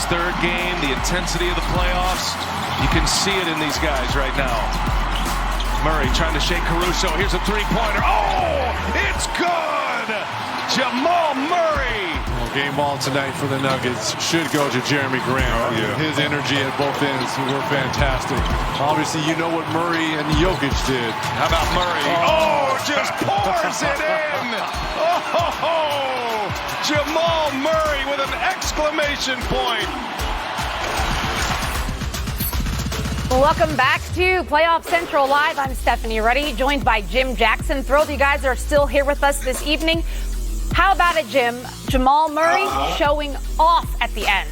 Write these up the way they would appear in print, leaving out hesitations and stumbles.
his third game, the intensity of the playoffs. You can see it in these guys right now. Murray trying to shake Caruso. Here's a three-pointer. Oh, it's good! Jamal Murray. Well, game ball tonight for the Nuggets should go to Jeremy Grant. Oh, yeah. His energy at both ends were fantastic. Obviously, you know what Murray and Jokic did. How about Murray? Oh, just pours it in. Oh, Jamal Murray with an exclamation point. Welcome back to Playoff Central Live. I'm Stephanie Ruddy, joined by Jim Jackson. Thrilled you guys are still here with us this evening. How about it, Jim? Jamal Murray showing off at the end.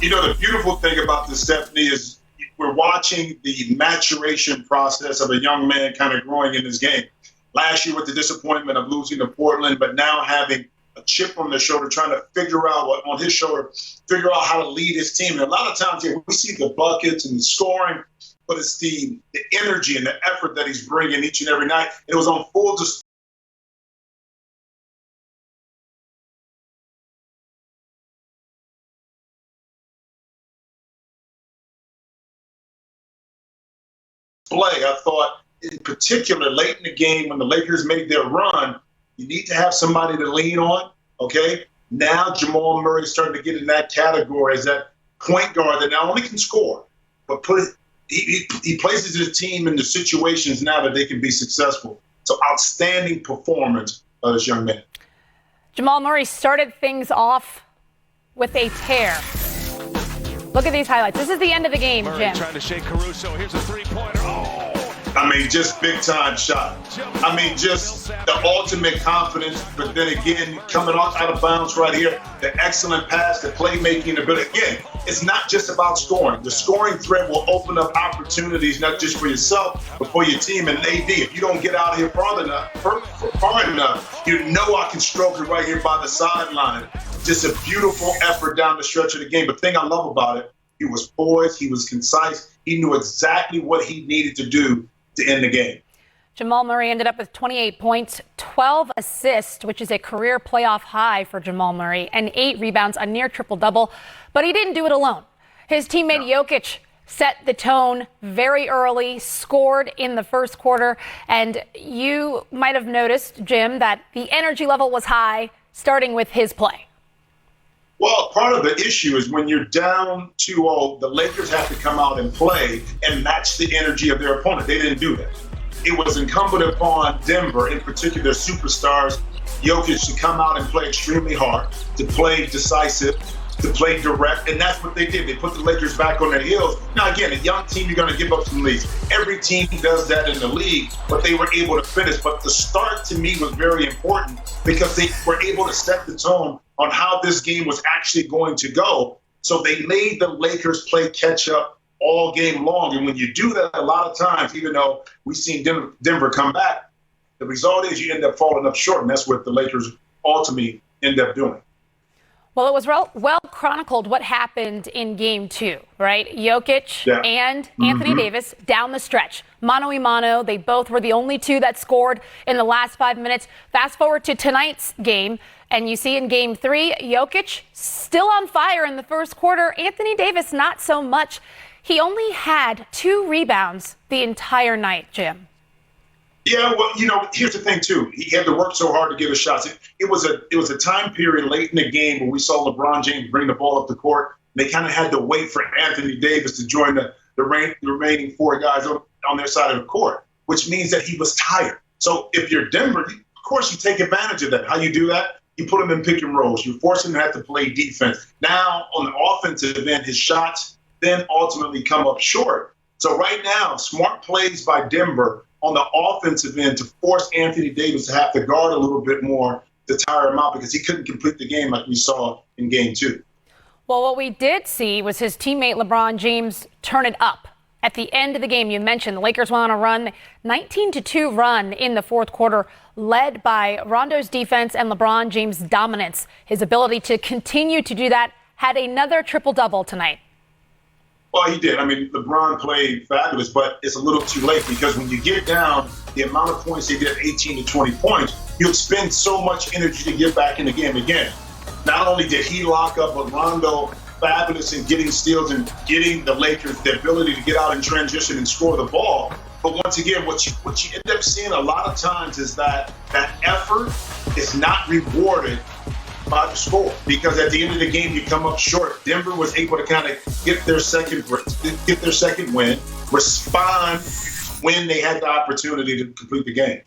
You know, the beautiful thing about this, Stephanie, is we're watching the maturation process of a young man kind of growing in his game. Last year with the disappointment of losing to Portland, but now having a chip on their shoulder, trying to figure out how to lead his team. And a lot of times we see the buckets and the scoring, but it's the energy and the effort that he's bringing each and every night. It was on full display I thought, in particular, late in the game when the Lakers made their run, you need to have somebody to lean on, okay? Now Jamal Murray is starting to get in that category as that point guard that not only can score, but he places his team into situations now that they can be successful. So outstanding performance by this young man. Jamal Murray started things off with a tear. Look at these highlights. This is the end of the game, Murray Jim. Trying to shake Caruso. Here's a three-pointer. Oh! I mean, just big-time shot. I mean, just the ultimate confidence, but then again, coming out of bounds right here, the excellent pass, the playmaking ability. Again, it's not just about scoring. The scoring threat will open up opportunities, not just for yourself, but for your team. And AD, if you don't get out here far enough, you know I can stroke it right here by the sideline. Just a beautiful effort down the stretch of the game. But the thing I love about it, he was poised, he was concise, he knew exactly what he needed to do to end the game. Jamal Murray ended up with 28 points, 12 assists, which is a career playoff high for Jamal Murray, and 8 rebounds, a near triple-double. But he didn't do it alone. His teammate Jokic set the tone very early, scored in the first quarter, and you might have noticed, Jim, that the energy level was high, starting with his play. Well, part of the issue is when you're down 2-0, the Lakers have to come out and play and match the energy of their opponent. They didn't do that. It was incumbent upon Denver, in particular their superstars, Jokic, to come out and play extremely hard, to play decisive, to play direct, and that's what they did. They put the Lakers back on their heels. Now, again, a young team, you're going to give up some leads. Every team does that in the league, but they were able to finish. But the start, to me, was very important because they were able to set the tone on how this game was actually going to go. So they made the Lakers play catch-up all game long. And when you do that a lot of times, even though we've seen Denver come back, the result is you end up falling up short, and that's what the Lakers ultimately end up doing. Well, it was well chronicled what happened in game 2, right? Jokic and Anthony Davis down the stretch. Mano-a-mano. They both were the only two that scored in the last 5 minutes. Fast forward to tonight's game, and you see in game 3, Jokic still on fire in the first quarter. Anthony Davis, not so much. He only had 2 rebounds the entire night, Jim. Yeah, well, you know, here's the thing, too. He had to work so hard to get his shots. It was a time period late in the game where we saw LeBron James bring the ball up the court. They kind of had to wait for Anthony Davis to join the remaining 4 guys on their side of the court, which means that he was tired. So if you're Denver, of course you take advantage of that. How you do that? You put him in pick and rolls. You force him to have to play defense. Now, on the offensive end, his shots then ultimately come up short. So right now, smart plays by Denver on the offensive end to force Anthony Davis to have to guard a little bit more to tire him out because he couldn't complete the game like we saw in game 2. Well, what we did see was his teammate LeBron James turn it up. At the end of the game, you mentioned the Lakers went on a run, 19-2 run in the fourth quarter, led by Rondo's defense and LeBron James' dominance. His ability to continue to do that had another triple-double tonight. Well, he did. I mean, LeBron played fabulous, but it's a little too late because when you get down the amount of points they did, 18 to 20 points, you expend so much energy to get back in the game again. Not only did he lock up, but Rondo fabulous in getting steals and getting the Lakers the ability to get out in transition and score the ball. But once again, what you end up seeing a lot of times is that effort is not rewarded by the score, because at the end of the game you come up short. Denver was able to kind of get their second win, respond when they had the opportunity to complete the game.